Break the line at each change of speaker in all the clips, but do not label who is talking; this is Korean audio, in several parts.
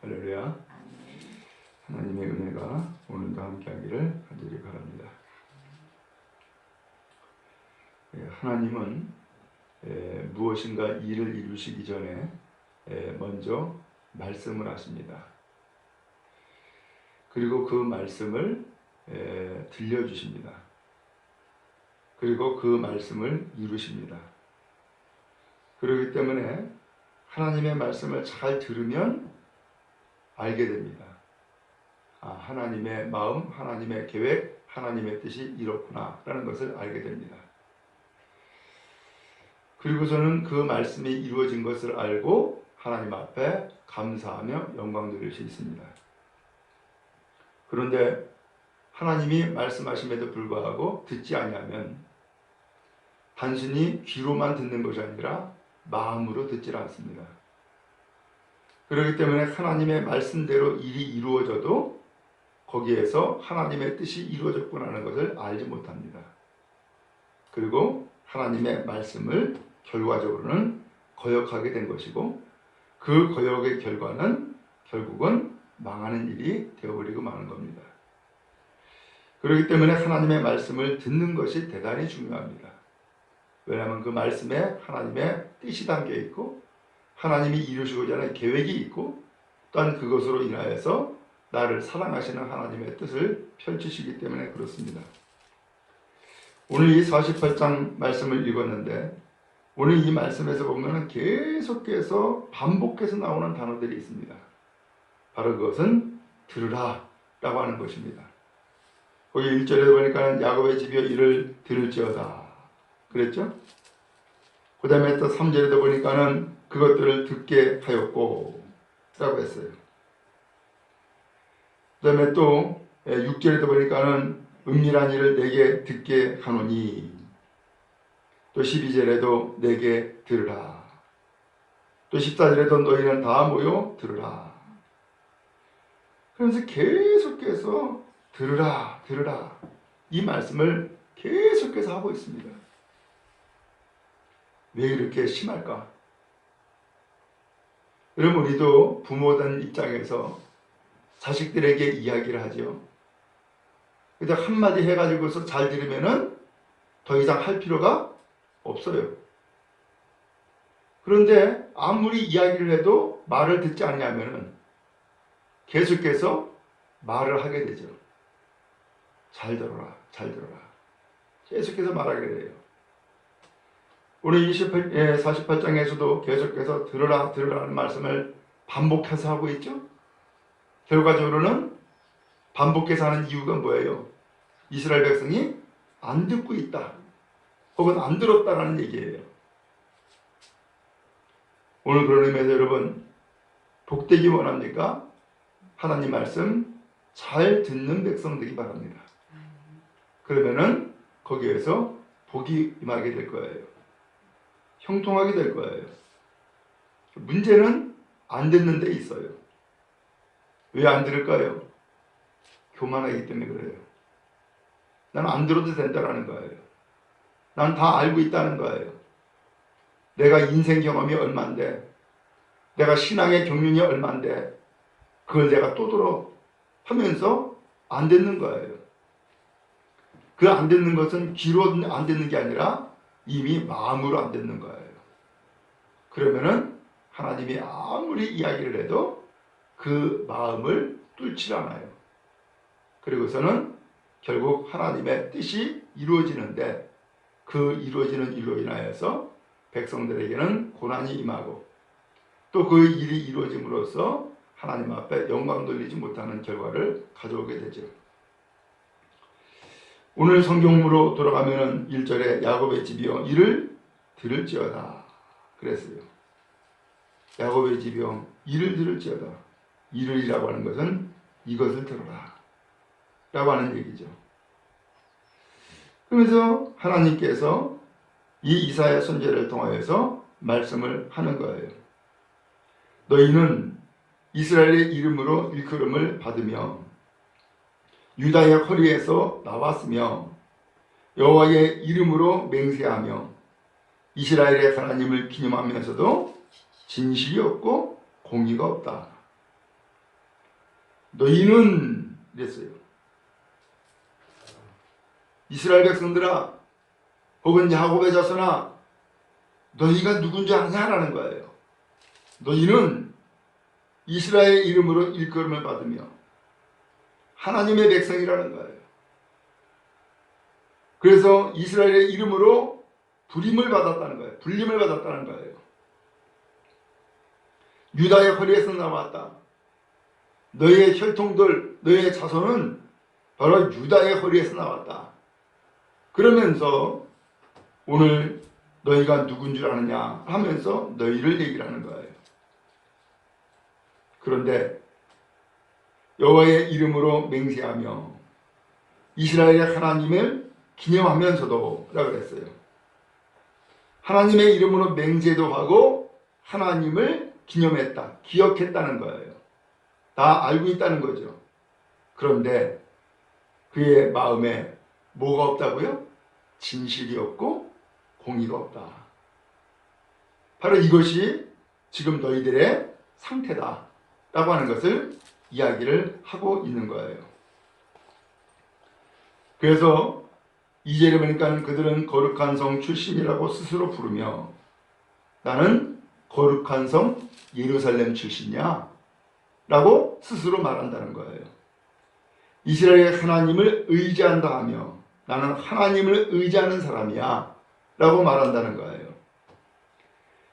할렐루야. 하나님의 은혜가 오늘도 함께하기를 간절히 바랍니다. 하나님은 무엇인가 일을 이루시기 전에 먼저 말씀을 하십니다. 그리고 그 말씀을 들려주십니다. 그리고 그 말씀을 이루십니다. 그렇기 때문에 하나님의 말씀을 잘 들으면 알게 됩니다. 하나님의 마음, 하나님의 계획, 하나님의 뜻이 이렇구나 라는 것을 알게 됩니다. 그리고서는 그 말씀이 이루어진 것을 알고 하나님 앞에 감사하며 영광 돌릴 수 있습니다. 그런데 하나님이 말씀하심에도 불구하고 듣지 아니하면 단순히 귀로만 듣는 것이 아니라 마음으로 듣지 않습니다. 그렇기 때문에 하나님의 말씀대로 일이 이루어져도 거기에서 하나님의 뜻이 이루어졌구나 하는 것을 알지 못합니다. 그리고 하나님의 말씀을 결과적으로는 거역하게 된 것이고 그 거역의 결과는 결국은 망하는 일이 되어버리고 마는 겁니다. 그렇기 때문에 하나님의 말씀을 듣는 것이 대단히 중요합니다. 왜냐하면 그 말씀에 하나님의 뜻이 담겨 있고 하나님이 이루시고자 하는 계획이 있고 또한 그것으로 인하여서 나를 사랑하시는 하나님의 뜻을 펼치시기 때문에 그렇습니다. 오늘 이 48장 말씀을 읽었는데 오늘 이 말씀에서 보면 계속해서 반복해서 나오는 단어들이 있습니다. 바로 그것은 들으라 라고 하는 것입니다. 거기 1절에 보니까 야곱의 집이여 이를 들을지어다 그랬죠? 그 다음에 또 3절에도 보니까는 그것들을 듣게 하였고 라고 했어요. 그 다음에 또 6절에도 보니까는 은밀한 일을 내게 듣게 하노니 또 12절에도 내게 들으라 또 14절에도 너희는 다 모여 들으라. 그러면서 계속해서 들으라 들으라 이 말씀을 계속해서 하고 있습니다. 왜 이렇게 심할까? 여러분 우리도 부모된 입장에서 자식들에게 이야기를 하죠. 근데 한마디 해가지고서 잘 들으면은 더 이상 할 필요가 없어요. 그런데 아무리 이야기를 해도 말을 듣지 않냐면은 계속해서 말을 하게 되죠. 잘 들어라, 잘 들어라. 계속해서 말하게 돼요. 오늘 48장에서도 계속해서 들으라, 들으라는 말씀을 반복해서 하고 있죠. 결과적으로는 반복해서 하는 이유가 뭐예요? 이스라엘 백성이 안 듣고 있다. 혹은 안 들었다라는 얘기예요. 오늘 그런 의미에서 여러분 복되기 원합니까? 하나님 말씀 잘 듣는 백성들이 바랍니다. 그러면은 거기에서 복이 임하게 될 거예요. 형통하게 될 거예요. 문제는 안 듣는 데 있어요. 왜 안 들을까요? 교만하기 때문에 그래요. 난 안 들어도 된다라는 거예요. 난 다 알고 있다는 거예요. 내가 인생 경험이 얼만데, 내가 신앙의 경륜이 얼만데, 그걸 내가 또 들어 하면서 안 듣는 거예요. 그 안 듣는 것은 귀로 안 듣는 게 아니라 이미 마음으로 안 듣는 거예요. 그러면은 하나님이 아무리 이야기를 해도 그 마음을 뚫지 않아요. 그리고서는 결국 하나님의 뜻이 이루어지는데 그 이루어지는 일로 인하여서 백성들에게는 고난이 임하고 또 그 일이 이루어짐으로써 하나님 앞에 영광 돌리지 못하는 결과를 가져오게 되죠. 오늘 성경으로 돌아가면 1절에 야곱의 집이여 이를 들을지어다 그랬어요. 야곱의 집이여 이를 들을지어다. 이를이라고 하는 것은 이것을 들어라 라고 하는 얘기죠. 그러면서 하나님께서 이 이사야 선지자를 통하여서 말씀을 하는 거예요. 너희는 이스라엘의 이름으로 일컬음을 받으며 유다의 허리에서 나왔으며 여호와의 이름으로 맹세하며 이스라엘의 하나님을 기념하면서도 진실이 없고 공의가 없다. 너희는 이랬어요. 이스라엘 백성들아, 혹은 야곱의 자손아, 너희가 누군지 아냐라는 거예요. 너희는 이스라엘 이름으로 일컬음을 받으며 하나님의 백성이라는 거예요. 그래서 이스라엘의 이름으로 불임을 받았다는 거예요. 불림을 받았다는 거예요. 유다의 허리에서 나왔다. 너희의 혈통들, 너희의 자손은 바로 유다의 허리에서 나왔다. 그러면서 오늘 너희가 누군 줄 아느냐 하면서 너희를 얘기를 하는 거예요. 그런데 여호와의 이름으로 맹세하며 이스라엘의 하나님을 기념하면서도 라고 그랬어요. 하나님의 이름으로 맹세도 하고 하나님을 기념했다, 기억했다는 거예요. 다 알고 있다는 거죠. 그런데 그의 마음에 뭐가 없다고요? 진실이 없고 공의가 없다. 바로 이것이 지금 너희들의 상태다 라고 하는 것을 이야기를 하고 있는 거예요. 그래서 2절에 보니까 그들은 거룩한 성 출신이라고 스스로 부르며 나는 거룩한 성 예루살렘 출신이야 라고 스스로 말한다는 거예요. 이스라엘의 하나님을 의지한다 하며 나는 하나님을 의지하는 사람이야 라고 말한다는 거예요.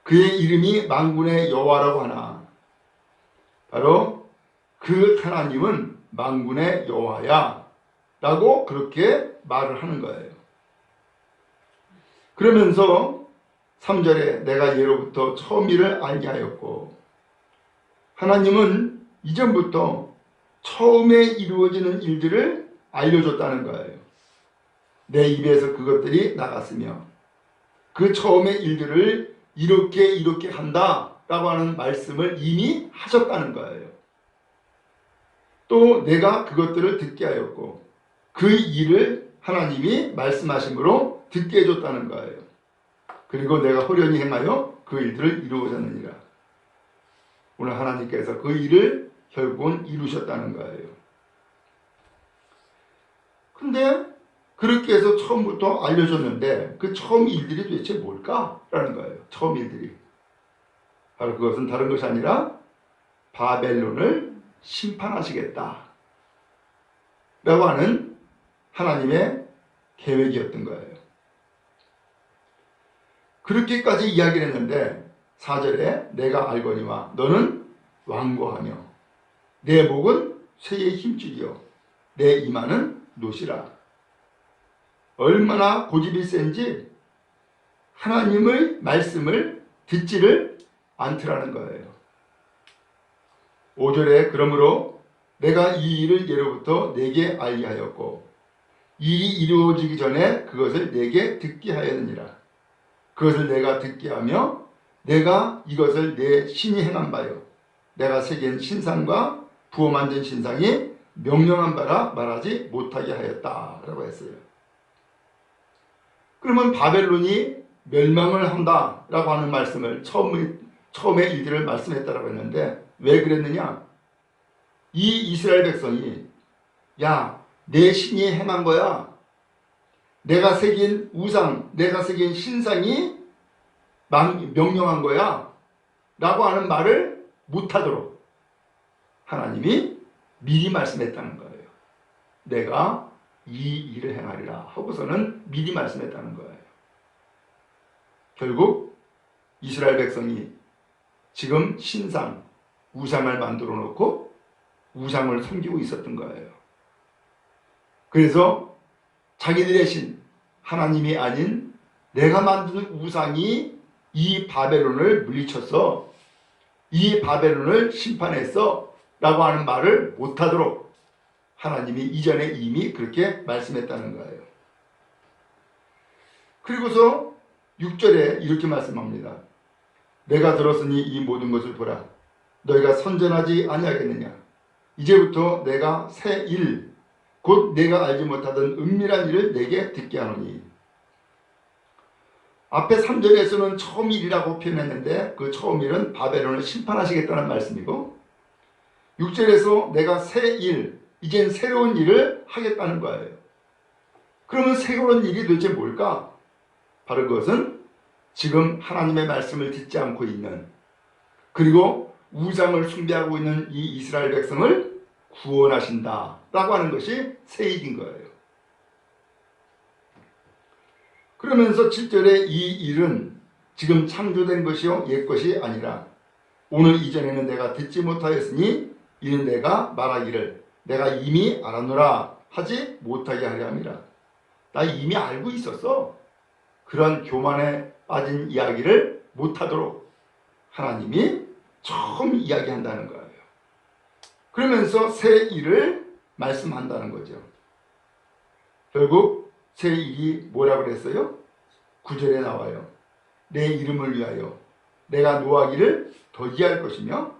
그의 이름이 만군의 여호와라고 하나 바로 그 하나님은 만군의 여호와야 라고 그렇게 말을 하는 거예요. 그러면서 3절에 내가 예로부터 처음 일을 알게 하였고 하나님은 이전부터 처음에 이루어지는 일들을 알려줬다는 거예요. 내 입에서 그것들이 나갔으며 그 처음의 일들을 이렇게 한다 라고 하는 말씀을 이미 하셨다는 거예요. 또 내가 그것들을 듣게 하였고 그 일을 하나님이 말씀하심으로 듣게 해줬다는 거예요. 그리고 내가 호련히 행하여 그 일들을 이루어졌느니라. 오늘 하나님께서 그 일을 결국은 이루셨다는 거예요. 근데 그렇게 해서 처음부터 알려줬는데 그 처음 일들이 도대체 뭘까라는 거예요. 처음 일들이. 바로 그것은 다른 것이 아니라 바벨론을 심판하시겠다 라고 하는 하나님의 계획이었던 거예요. 그렇게까지 이야기를 했는데 4절에 내가 알거니와 너는 완고하며 내 목은 쇠의 힘줄이요 내 이마는 노시라. 얼마나 고집이 센지 하나님의 말씀을 듣지를 않더라는 거예요. 5절에 그러므로 내가 이 일을 예로부터 내게 알게 하였고 일이 이루어지기 전에 그것을 내게 듣게 하였느니라. 그것을 내가 듣게 하며 내가 이것을 내 신이 행한 바요 내가 새긴 신상과 부어 만든 신상이 명령한 바라 말하지 못하게 하였다 라고 했어요. 그러면 바벨론이 멸망을 한다 라고 하는 말씀을 처음에 일들을 말씀했다라고 했는데 왜 그랬느냐? 이 이스라엘 백성이 야, 내 신이 행한 거야. 내가 새긴 우상, 내가 새긴 신상이 명령한 거야 라고 하는 말을 못하도록 하나님이 미리 말씀했다는 거예요. 내가 이 일을 행하리라 하고서는 미리 말씀했다는 거예요. 결국 이스라엘 백성이 지금 신상, 우상을 만들어 놓고 우상을 섬기고 있었던 거예요. 그래서 자기들의 신, 하나님이 아닌 내가 만든 우상이 이 바벨론을 물리쳤어. 이 바벨론을 심판했어. 라고 하는 말을 못하도록 하나님이 이전에 이미 그렇게 말씀했다는 거예요. 그리고서 6절에 이렇게 말씀합니다. 내가 들었으니 이 모든 것을 보라. 너희가 선전하지 아니하겠느냐. 이제부터 내가 새 일, 곧 내가 알지 못하던 은밀한 일을 내게 듣게 하노니. 앞에 3절에서는 처음 일이라고 표현했는데 그 처음 일은 바벨론을 심판하시겠다는 말씀이고, 6절에서 내가 새 일, 이젠 새로운 일을 하겠다는 거예요. 그러면 새로운 일이 도대체 뭘까? 바로 그것은 지금 하나님의 말씀을 듣지 않고 있는, 그리고 우상을 숭배하고 있는 이 이스라엘 백성을 구원하신다 라고 하는 것이 새 일인 거예요. 그러면서 7절에 이 일은 지금 창조된 것이요 옛 것이 아니라 오늘 이전에는 내가 듣지 못하였으니 이는 내가 말하기를 내가 이미 알았노라 하지 못하게 하려 함이라. 나 이미 알고 있었어. 그런 교만에 빠진 이야기를 못하도록 하나님이 처음 이야기한다는 거예요. 그러면서 새 일을 말씀한다는 거죠. 결국 새 일이 뭐라고 그랬어요? 9절에 나와요. 내 이름을 위하여 내가 노하기를 더디할 것이며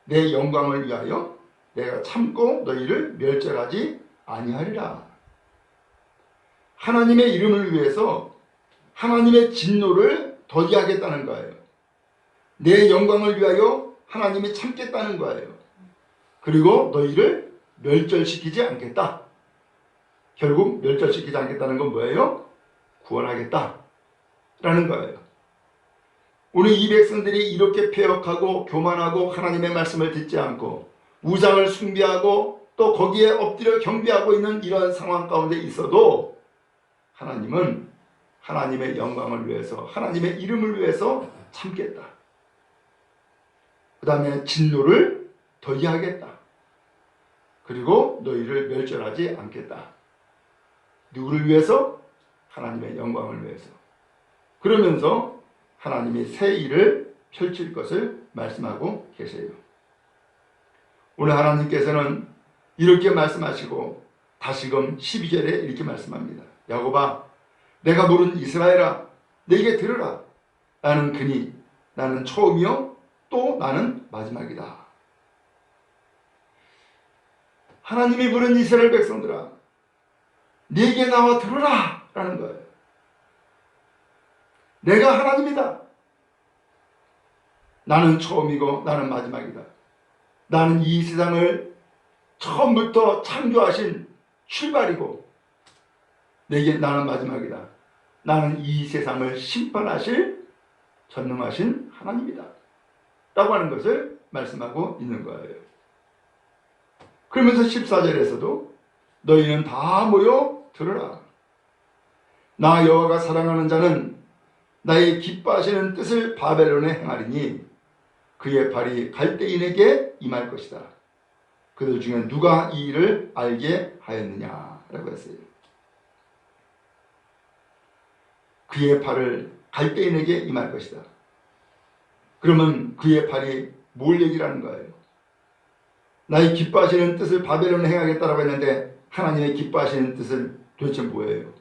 내 영광을 위하여 내가 참고 너희를 멸절하지 아니하리라. 하나님의 이름을 위해서 하나님의 진노를 더디하겠다는 거예요. 내 영광을 위하여 하나님이 참겠다는 거예요. 그리고 너희를 멸절시키지 않겠다. 결국 멸절시키지 않겠다는 건 뭐예요? 구원하겠다 라는 거예요. 오늘 이 백성들이 이렇게 패역하고 교만하고 하나님의 말씀을 듣지 않고 우상을 숭배하고 또 거기에 엎드려 경배하고 있는 이런 상황 가운데 있어도 하나님은 하나님의 영광을 위해서 하나님의 이름을 위해서 참겠다. 그 다음에 진노를 더디하겠다. 그리고 너희를 멸절하지 않겠다. 누구를 위해서? 하나님의 영광을 위해서. 그러면서 하나님이 새 일을 펼칠 것을 말씀하고 계세요. 오늘 하나님께서는 이렇게 말씀하시고 다시금 12절에 이렇게 말씀합니다. 야곱아, 내가 부른 이스라엘아, 내게 들으라. 나는 그니 나는 처음이요 또 나는 마지막이다. 하나님이 부른 이스라엘 백성들아, 내게 나와 들으라 라는 거예요. 내가 하나님이다. 나는 처음이고 나는 마지막이다. 나는 이 세상을 처음부터 창조하신 출발이고 나는 마지막이다. 나는 이 세상을 심판하실 전능하신 하나님이다 라고 하는 것을 말씀하고 있는 거예요. 그러면서 14절에서도 너희는 다 모여 들으라. 나 여호와가 사랑하는 자는 나의 기뻐하시는 뜻을 바벨론에 행하리니 그의 발이 갈대인에게 임할 것이다. 그들 중에 누가 이 일을 알게 하였느냐 라고 했어요. 그의 발을 갈대인에게 임할 것이다. 그러면 그의 발이 뭘 얘기라는 거예요? 나의 기뻐하시는 뜻을 바벨론에 행하겠다라고 했는데 하나님의 기뻐하시는 뜻은 도대체 뭐예요?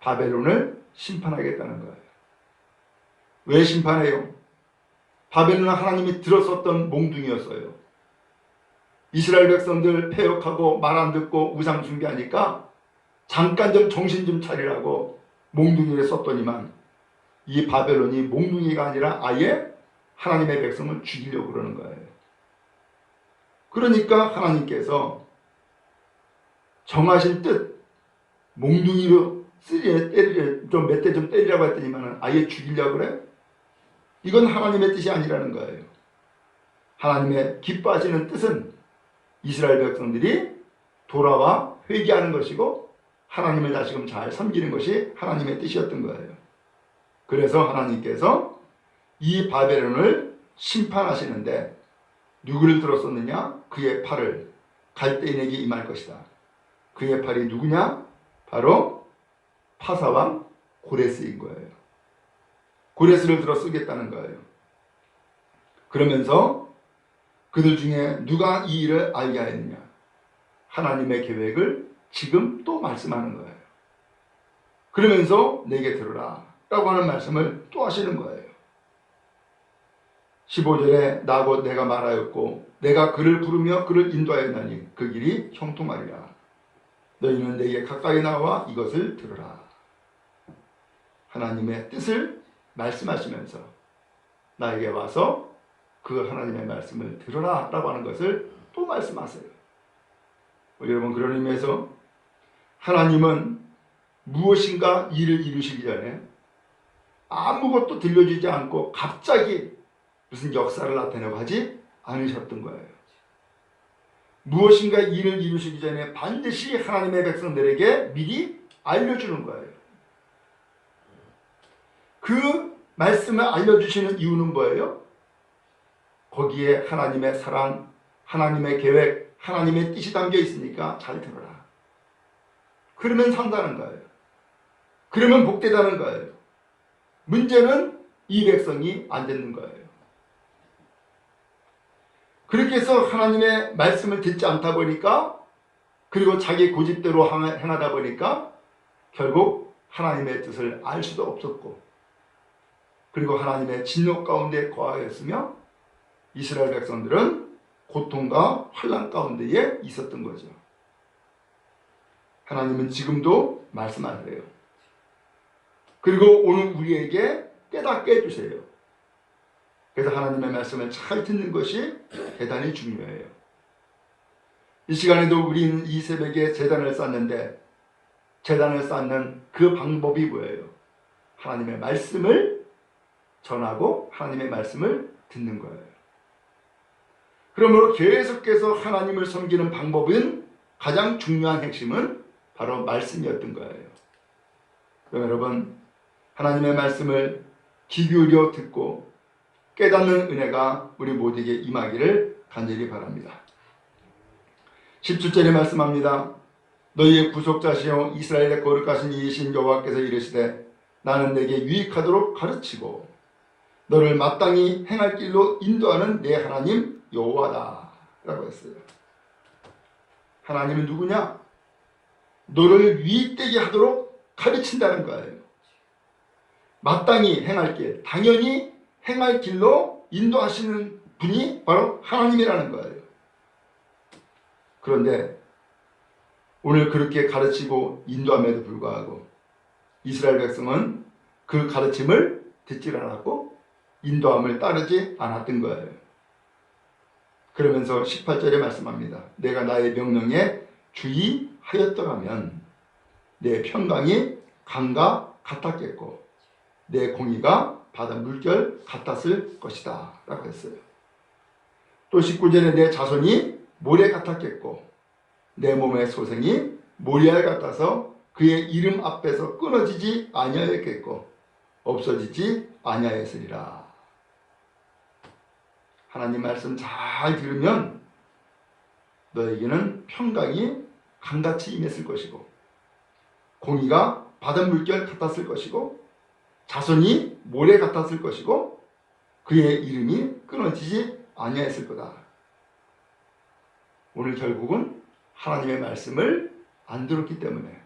바벨론을 심판하겠다는 거예요. 왜 심판해요? 바벨론은 하나님이 들었었던 몽둥이였어요. 이스라엘 백성들 패역하고 말 안 듣고 우상 숭배하니까 잠깐 좀 정신 좀 차리라고 몽둥이를 썼더니만 이 바벨론이 몽둥이가 아니라 아예 하나님의 백성을 죽이려고 그러는 거예요. 그러니까 하나님께서 정하신 뜻, 몽둥이로 좀 몇 대 좀 때리라고 했더니만 아예 죽이려고 그래? 이건 하나님의 뜻이 아니라는 거예요. 하나님의 기뻐하시는 뜻은 이스라엘 백성들이 돌아와 회개하는 것이고 하나님을 다시금 잘 섬기는 것이 하나님의 뜻이었던 거예요. 그래서 하나님께서 이 바벨론을 심판하시는데 누구를 들었었느냐? 그의 팔을 갈대인에게 임할 것이다. 그의 팔이 누구냐? 바로 파사왕 고레스인 거예요. 고레스를 들어 쓰겠다는 거예요. 그러면서 그들 중에 누가 이 일을 알게 하였느냐? 하나님의 계획을 지금 또 말씀하는 거예요. 그러면서 내게 들으라 라고 하는 말씀을 또 하시는 거예요. 15절에 나 곧 내가 말하였고 내가 그를 부르며 그를 인도하였나니 그 길이 형통하리라. 너희는 내게 가까이 나와 이것을 들으라. 하나님의 뜻을 말씀하시면서 나에게 와서 그 하나님의 말씀을 들으라 라고 하는 것을 또 말씀하세요. 여러분, 그런 의미에서 하나님은 무엇인가 일을 이루시기 전에 아무것도 들려주지 않고 갑자기 무슨 역사를 나타내고 하지 않으셨던 거예요. 무엇인가 일을 이루시기 전에 반드시 하나님의 백성들에게 미리 알려주는 거예요. 그 말씀을 알려주시는 이유는 뭐예요? 거기에 하나님의 사랑, 하나님의 계획, 하나님의 뜻이 담겨 있으니까 잘 들어라. 그러면 산다는 거예요. 그러면 복되다는 거예요. 문제는 이 백성이 안 듣는 거예요. 그렇게 해서 하나님의 말씀을 듣지 않다 보니까, 그리고 자기 고집대로 행하다 보니까 결국 하나님의 뜻을 알 수도 없었고, 그리고 하나님의 진노 가운데 거하였으며 이스라엘 백성들은 고통과 환난 가운데에 있었던 거죠. 하나님은 지금도 말씀하세요. 그리고 오늘 우리에게 깨닫게 해주세요. 그래서 하나님의 말씀을 잘 듣는 것이 대단히 중요해요. 이 시간에도 우리는 이 새벽에 제단을 쌓는데, 제단을 쌓는 그 방법이 뭐예요? 하나님의 말씀을 전하고 하나님의 말씀을 듣는 거예요. 그러므로 계속해서 하나님을 섬기는 방법은, 가장 중요한 핵심은 바로 말씀이었던 거예요. 그럼 여러분, 하나님의 말씀을 귀 기울여 듣고 깨닫는 은혜가 우리 모두에게 임하기를 간절히 바랍니다. 17절에 말씀합니다. 너희의 구속자시요 이스라엘의 거룩하신 이이신 여호와께서 이르시되 나는 내게 유익하도록 가르치고 너를 마땅히 행할 길로 인도하는 내 하나님 여호와다 라고 했어요. 하나님은 누구냐? 너를 유익되게 하도록 가르친다는 거예요. 마땅히 행할 길, 당연히 행할 길로 인도하시는 분이 바로 하나님이라는 거예요. 그런데 오늘 그렇게 가르치고 인도함에도 불구하고 이스라엘 백성은 그 가르침을 듣지 않았고 인도함을 따르지 않았던 거예요. 그러면서 18절에 말씀합니다. 내가 나의 명령에 주의하였더라면 내 평강이 강과 같았겠고 내 공의가 바다 물결 같았을 것이다 라고 했어요. 또 19절에 내 자손이 모래 같았겠고 내 몸의 소생이 모리알 같아서 그의 이름 앞에서 끊어지지 아니하였겠고 없어지지 아니하였으리라. 하나님 말씀 잘 들으면 너에게는 평강이 강같이 임했을 것이고 공의가 바닷물결 같았을 것이고 자손이 모래 같았을 것이고 그의 이름이 끊어지지 아니하였을 거다. 오늘 결국은 하나님의 말씀을 안 들었기 때문에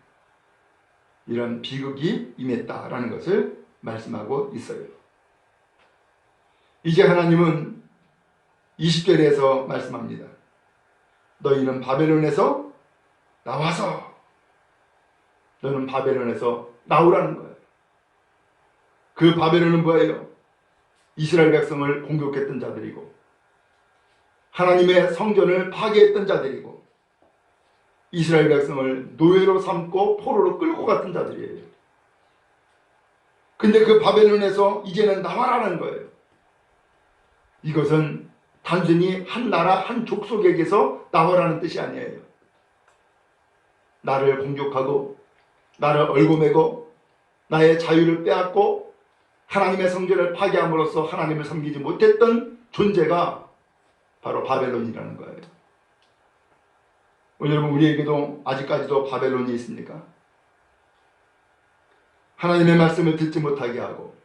이런 비극이 임했다라는 것을 말씀하고 있어요. 이제 하나님은 20절에서 말씀합니다. 너희는 바벨론에서 나와서, 너는 바벨론에서 나오라는 거예요. 그 바벨론은 뭐예요? 이스라엘 백성을 공격했던 자들이고 하나님의 성전을 파괴했던 자들이고 이스라엘 백성을 노예로 삼고 포로로 끌고 갔던 자들이에요. 근데 그 바벨론에서 이제는 나와라는 거예요. 이것은 단순히 한 나라 한 족속에게서 나와라는 뜻이 아니에요. 나를 공격하고 나를 얼고매고 나의 자유를 빼앗고 하나님의 성전을 파괴함으로써 하나님을 섬기지 못했던 존재가 바로 바벨론이라는 거예요. 오늘 여러분, 우리에게도 아직까지도 바벨론이 있습니까? 하나님의 말씀을 듣지 못하게 하고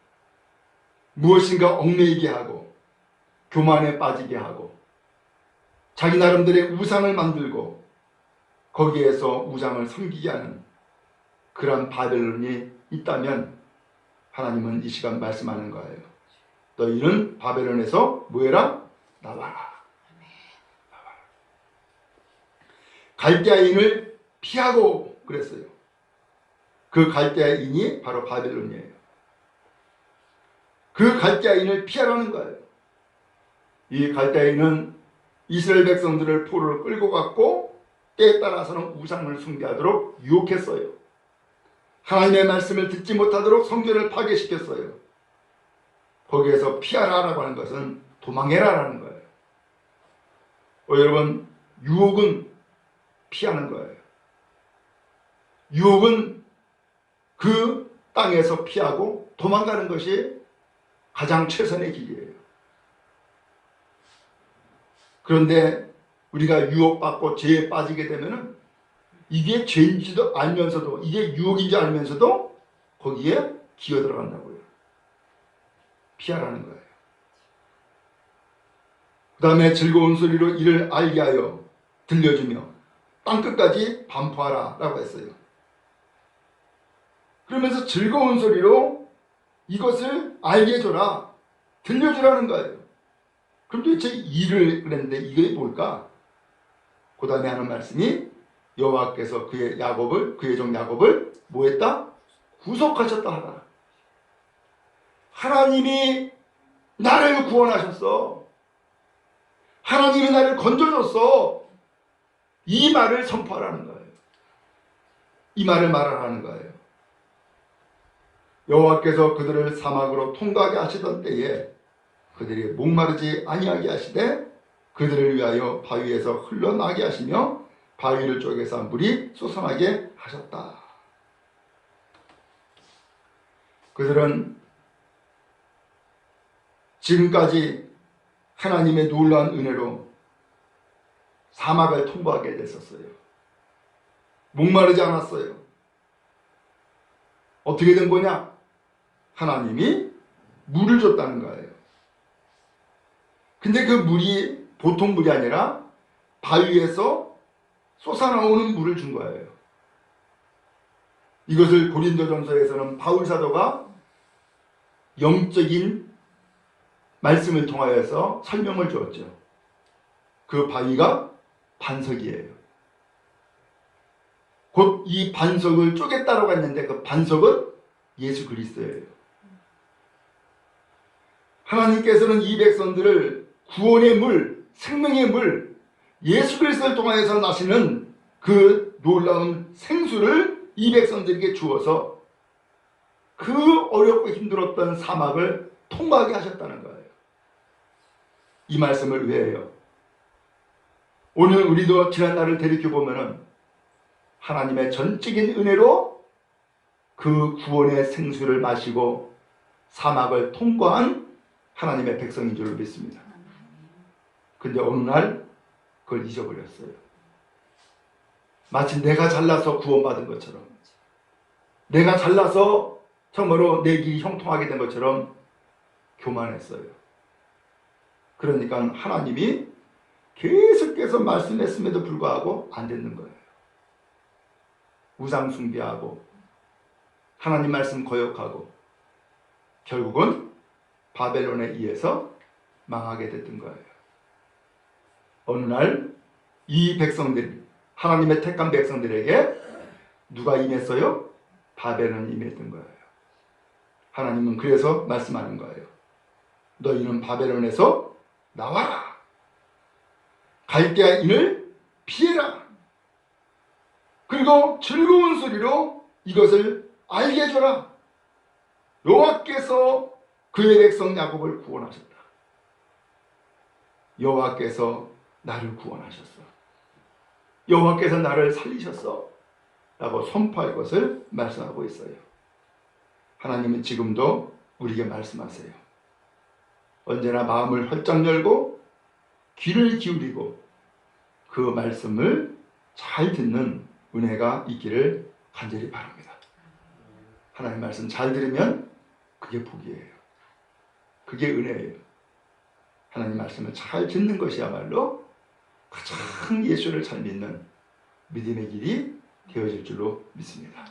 무엇인가 얽매이게 하고 교만에 빠지게 하고 자기 나름대로의 우상을 만들고 거기에서 우상을 섬기게 하는 그런 바벨론이 있다면 하나님은 이 시간 말씀하는 거예요. 너희는 바벨론에서 뭐해라? 나와라. 갈대아인을 피하고 그랬어요. 그 갈대아인이 바로 바벨론이에요. 그 갈대아인을 피하라는 거예요. 이 갈대아인은 이스라엘 백성들을 포로로 끌고 갔고 때에 따라서는 우상을 숭배하도록 유혹했어요. 하나님의 말씀을 듣지 못하도록 성전을 파괴시켰어요. 거기에서 피하라라고 하는 것은 도망해라라는 거예요. 여러분, 유혹은 피하는 거예요. 유혹은 그 땅에서 피하고 도망가는 것이 가장 최선의 길이에요. 그런데 우리가 유혹받고 죄에 빠지게 되면은 이게 죄인지도 알면서도, 이게 유혹인지 알면서도 거기에 기어 들어간다고요. 피하라는 거예요. 그 다음에 즐거운 소리로 이를 알게 하여 들려주며 땅끝까지 반포하라 라고 했어요. 그러면서 즐거운 소리로 이것을 알게 해줘라, 들려주라는 거예요. 그럼 도대체 일을 그랬는데 이게 뭘까? 그 다음에 하는 말씀이 여호와께서 그의 종 야곱을 뭐했다? 구속하셨다 하라. 하나님이 나를 구원하셨어. 하나님이 나를 건져줬어. 이 말을 선포하라는 거예요. 이 말을 말하라는 거예요. 여호와께서 그들을 사막으로 통과하게 하시던 때에 그들이 목마르지 아니하게 하시되 그들을 위하여 바위에서 흘러나게 하시며 바위를 쪼개서 물이 솟아나게 하셨다. 그들은 지금까지 하나님의 놀라운 은혜로 사막을 통과하게 됐었어요. 목마르지 않았어요. 어떻게 된 거냐? 하나님이 물을 줬다는 거예요. 근데 그 물이 보통 물이 아니라 바위에서 솟아나오는 물을 준 거예요. 이것을 고린도전서에서는 바울 사도가 영적인 말씀을 통하여서 설명을 주었죠. 그 바위가 반석이에요. 곧 이 반석을 쪼갰다라고 했는데 그 반석은 예수 그리스도예요. 하나님께서는 이 백성들을 구원의 물, 생명의 물, 예수 그리스도를 통하여서 나시는 그 놀라운 생수를 이 백성들에게 주어서 그 어렵고 힘들었던 사막을 통과하게 하셨다는 거예요. 이 말씀을 왜 해요? 오늘 우리도 지난날을 되돌이켜보면은 하나님의 전적인 은혜로 그 구원의 생수를 마시고 사막을 통과한 하나님의 백성인 줄 믿습니다. 근데 어느 날 그걸 잊어버렸어요. 마치 내가 잘나서 구원받은 것처럼, 내가 잘나서 정말로 내 길이 형통하게 된 것처럼 교만했어요. 그러니까 하나님이 계속해서 말씀했음에도 불구하고 안 듣는 거예요. 우상 숭배하고 하나님 말씀 거역하고 결국은 바벨론에 의해서 망하게 됐던 거예요. 어느 날 이 백성들, 하나님의 택한 백성들에게 누가 임했어요? 바벨론이 임했던 거예요. 하나님은 그래서 말씀하는 거예요. 너희는 바벨론에서 나와라. 갈대아인을 피해라. 그리고 즐거운 소리로 이것을 알게 해줘라. 여호와께서 그의 백성 야곱을 구원하셨다. 여호와께서 나를 구원하셨어. 여호와께서 나를 살리셨어. 라고 선포할 것을 말씀하고 있어요. 하나님은 지금도 우리에게 말씀하세요. 언제나 마음을 활짝 열고 귀를 기울이고 그 말씀을 잘 듣는 은혜가 있기를 간절히 바랍니다. 하나님 말씀 잘 들으면 그게 복이에요. 그게 은혜예요. 하나님 말씀을 잘 듣는 것이야말로 가장 예수를 잘 믿는 믿음의 길이 되어질 줄로 믿습니다.